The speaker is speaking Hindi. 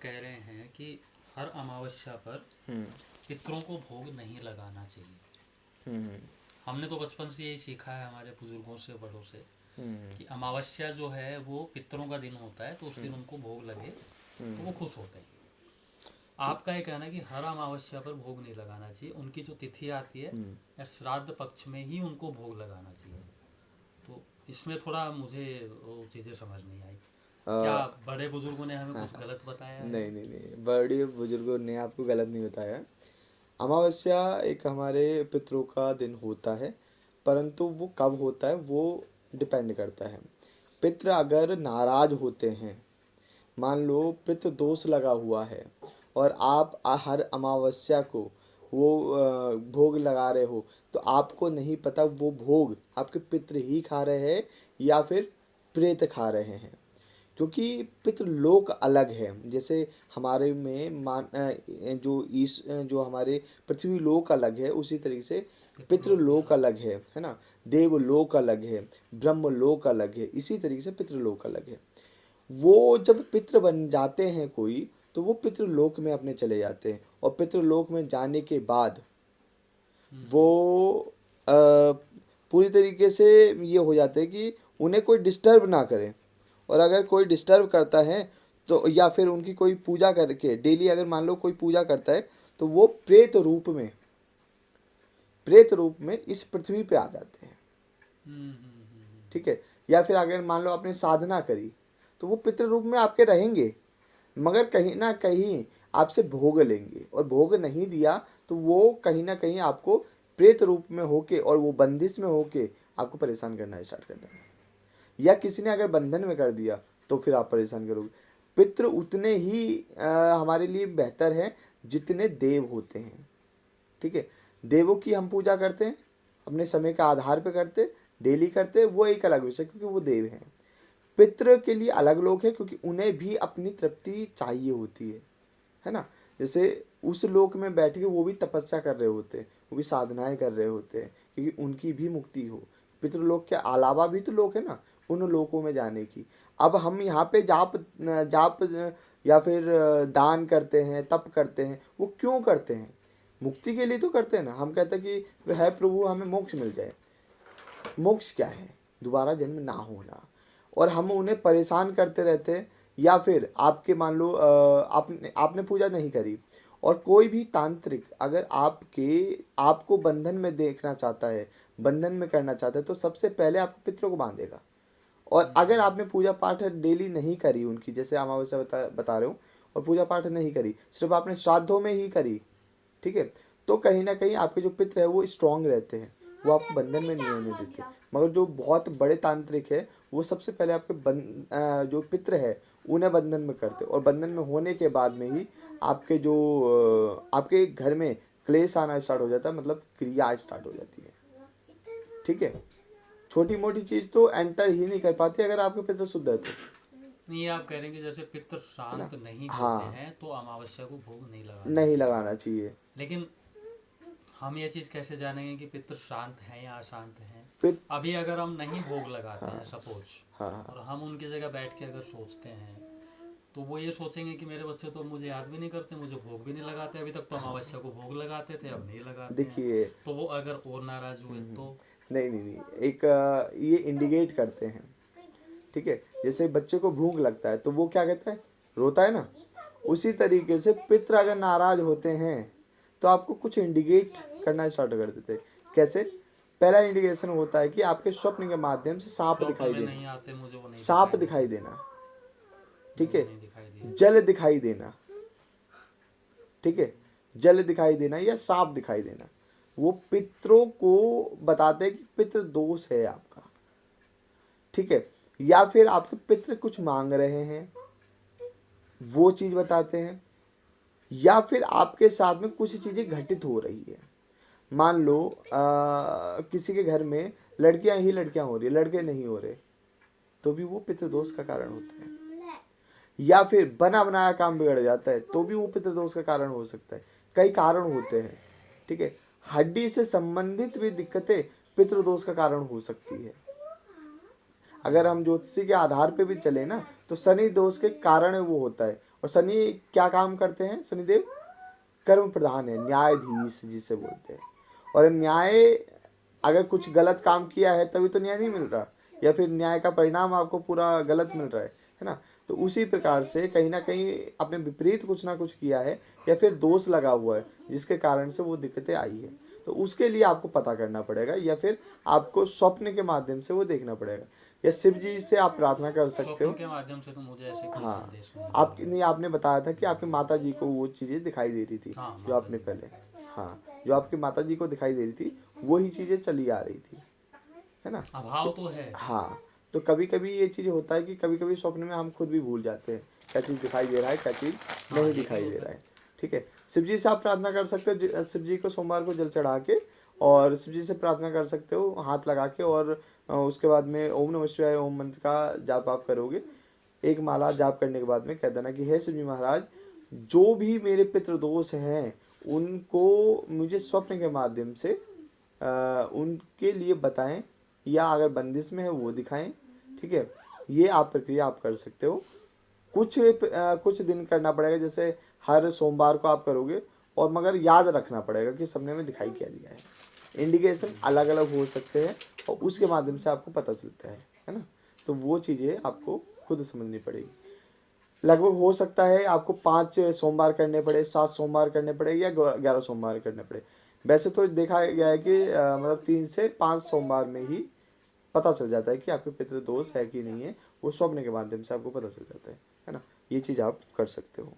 कह रहे हैं कि हर अमावस्या पर पितरों को भोग नहीं लगाना चाहिए। हमने तो बचपन से यही सीखा है हमारे बुजुर्गों से, बड़ों से, कि अमावस्या जो है वो पितरों का दिन होता है, तो उस दिन उनको भोग लगे तो वो खुश होते हैं। आपका ये कहना है कि हर अमावस्या पर भोग नहीं लगाना चाहिए, उनकी जो तिथि आती है या श्राद्ध पक्ष में ही उनको भोग लगाना चाहिए। तो इसमें थोड़ा मुझे वो चीज़ें समझ नहीं आई। क्या बड़े बुजुर्गों ने हमें कुछ गलत बताया है? नहीं नहीं नहीं, बड़े बुजुर्गों ने आपको गलत नहीं बताया। अमावस्या एक हमारे पितरों का दिन होता है, परंतु वो कब होता है वो डिपेंड करता है। पितृ अगर नाराज होते हैं, मान लो पितृ दोष लगा हुआ है और आप हर अमावस्या को वो भोग लगा रहे हो, तो आपको नहीं पता वो भोग आपके पितृ ही खा रहे हैं या फिर प्रेत खा रहे हैं। क्योंकि पितृलोक अलग है। जैसे हमारे में जो हमारे पृथ्वी लोक अलग है, उसी तरीके से पितृलोक अलग है ना। देवलोक अलग है, ब्रह्मलोक अलग है, इसी तरीके से पितृलोक अलग है। वो जब पितृ बन जाते हैं कोई, तो वो पितृलोक में अपने चले जाते हैं, और पितृलोक में जाने के बाद वो पूरी तरीके से ये हो जाता है कि उन्हें कोई डिस्टर्ब ना करे। और अगर कोई डिस्टर्ब करता है तो, या फिर उनकी कोई पूजा करके डेली अगर मान लो कोई पूजा करता है, तो वो प्रेत रूप में इस पृथ्वी पे आ जाते हैं। ठीक है। या फिर अगर मान लो आपने साधना करी, तो वो पितृ रूप में आपके रहेंगे, मगर कहीं ना कहीं आपसे भोग लेंगे, और भोग नहीं दिया तो वो कहीं ना कहीं आपको प्रेत रूप में होके और वो बंदिश में होके आपको परेशान करना स्टार्ट कर देंगे। या किसी ने अगर बंधन में कर दिया तो फिर आप परेशान करोगे। पितृ उतने ही हमारे लिए बेहतर है जितने देव होते हैं। ठीक है। देवों की हम पूजा करते हैं, अपने समय का आधार पे करते, डेली करते, वो एक अलग विषय, क्योंकि वो देव हैं। पितृ के लिए अलग लोग हैं, क्योंकि उन्हें भी अपनी तृप्ति चाहिए होती है ना। जैसे उस लोक में बैठ के वो भी तपस्या कर रहे होते हैं, वो भी साधनाएं कर रहे होते हैं, क्योंकि उनकी भी मुक्ति हो। पितृलोक के अलावा भी तो लोक है ना, उन लोकों में जाने की। अब हम यहाँ पे जाप जाप या फिर दान करते हैं, तप करते हैं, वो क्यों करते हैं? मुक्ति के लिए तो करते हैं ना। हम कहते हैं कि है प्रभु हमें मोक्ष मिल जाए। मोक्ष क्या है? दोबारा जन्म ना होना। और हम उन्हें परेशान करते रहते हैं। या फिर आपके मान लो आपने पूजा नहीं करी, और कोई भी तांत्रिक अगर आपको बंधन में देखना चाहता है, बंधन में करना चाहता है, तो सबसे पहले आपको पितरों को बांधेगा। और अगर आपने पूजा पाठ डेली नहीं करी उनकी, जैसे अमावस्या बता रहे हो, और पूजा पाठ नहीं करी, सिर्फ आपने श्राद्धों में ही करी, ठीक है, तो कहीं ना कहीं आपके जो पितर है वो स्ट्रांग रहते हैं, वो आपको बंधन में नहीं होने देते। मगर जो बहुत बड़े तांत्रिक है, वो सबसे पहले आपके जो पितर है उन्हें बंधन में करते, और बंधन में होने के बाद में ही आपके घर में क्लेश आना स्टार्ट हो जाता है, मतलब क्रिया स्टार्ट हो जाती है। ठीक है। छोटी मोटी चीज़ तो एंटर ही नहीं कर पाती अगर आपके पितर शुद्ध है तो। ये आप कह रहे हैं कि जैसे पितृ शांत नहीं होते हाँ, हैं तो अमावस्या को भोग नहीं लगाना नहीं चाहिए। लगाना चाहिए। लेकिन हम ये चीज़ कैसे जानेंगे कि पितृ शांत हैं या अशांत हैं? पित अभी अगर हम नहीं भोग लगाते हैं सपोज, हाँ और हम उनकी जगह बैठ के अगर सोचते हैं, तो वो ये सोचेंगे कि मेरे बच्चे तो मुझे याद भी नहीं करते, मुझे भोग भी नहीं लगाते, अभी तक तो अमावस्या को भोग लगाते थे, अब नहीं लगाते हैं। देखिए, तो वो अगर और नाराज हुए तो? नहीं नहीं नहीं, एक ये इंडिकेट करते हैं। ठीक है। जैसे बच्चे को भूख लगता है तो वो क्या कहता है? रोता है ना। उसी तरीके से पितर अगर नाराज होते हैं तो आपको कुछ इंडिकेट करना स्टार्ट कर देते हैं। कैसे? पहला इंडिकेशन होता है कि आपके स्वप्न के माध्यम से सांप स्वप्न दिखाई में नहीं देना, आते, मुझे वो नहीं सांप दिखाई दिखाई देते, देना, ठीक मुझे वो है, नहीं दिखाई दिए। जल दिखाई देना, ठीक है, जल दिखाई देना या सांप दिखाई देना, वो पितरों को बताते हैं कि पितृ दोष है आपका। ठीक है। या फिर आपके पितृ कुछ मांग रहे हैं, वो चीज बताते हैं। या फिर आपके साथ में कुछ चीजें घटित हो रही है। मान लो किसी के घर में लड़कियां ही लड़कियां हो रही है, लड़के नहीं हो रहे, तो भी वो पितृदोष का कारण होता है। या फिर बना बनाया काम बिगड़ जाता है, तो भी वो पितृदोष का कारण हो सकता है। कई कारण होते हैं। ठीक है। हड्डी से संबंधित भी दिक्कतें पितृदोष का कारण हो सकती है। अगर हम ज्योतिषी के आधार पे भी चले ना, तो शनि दोष के कारण वो होता है। और शनि क्या काम करते हैं? शनिदेव कर्म प्रधान है, न्यायाधीश जिसे बोलते हैं। और न्याय, अगर कुछ गलत काम किया है तभी तो न्याय नहीं मिल रहा, या फिर न्याय का परिणाम आपको पूरा गलत मिल रहा है ना। तो उसी प्रकार से कहीं ना कहीं आपने विपरीत कुछ ना कुछ किया है, या फिर दोष लगा हुआ है जिसके कारण से वो दिक्कतें आई है। तो उसके लिए आपको पता करना पड़ेगा, या फिर आपको स्वप्न के माध्यम से वो देखना पड़ेगा, या शिव जी से आप प्रार्थना कर सकते हो। स्वप्न के माध्यम से तो मुझे ऐसे कोई हाँ, संदेश नहीं आप नहीं, आपने बताया था कि आपकी माता जी को वो चीज़ें दिखाई दे रही थी, हाँ, जो आपने पहले, हाँ, जो आपकी माता जी को दिखाई दे रही थी वही चीज़ें चली आ रही थी, है ना। अभाव तो है। हाँ, तो कभी कभी ये चीज़ होता है कि कभी कभी स्वप्न में हम खुद भी भूल जाते हैं क्या चीज़ दिखाई दे रहा है, क्या चीज़ नहीं दिखाई दे रहा है। ठीक है, शिव जी से आप प्रार्थना कर सकते हो। शिव जी को सोमवार को जल चढ़ा के, और शिव जी से प्रार्थना कर सकते हो हाथ लगा के, और उसके बाद में ओम नमः शिवाय ओम मंत्र का जाप आप करोगे। एक माला जाप करने के बाद में कह देना कि हे शिव जी महाराज, जो भी मेरे पितृदोष हैं उनको मुझे स्वप्न के माध्यम से उनके लिए बताएं, या अगर बंदिश में है वो दिखाएं। ठीक है, ये आप प्रक्रिया आप कर सकते हो। कुछ दिन करना पड़ेगा, जैसे हर सोमवार को आप करोगे, और मगर याद रखना पड़ेगा कि सपने में दिखाई क्या दिया है। इंडिकेशन अलग अलग हो सकते हैं, और उसके माध्यम से आपको पता चलता है ना। तो वो चीज़ें आपको खुद समझनी पड़ेगी। लगभग हो सकता है आपको 5 सोमवार करने पड़े, 7 सोमवार करने पड़े, या 11 सोमवार करने पड़े। वैसे तो देखा गया है कि मतलब 3 से 5 सोमवार में ही पता चल जाता है कि आपके पितृदोष है कि नहीं है। वो स्वप्न के माध्यम से आपको पता चल जाता है ना। ये चीज़ आप कर सकते हो।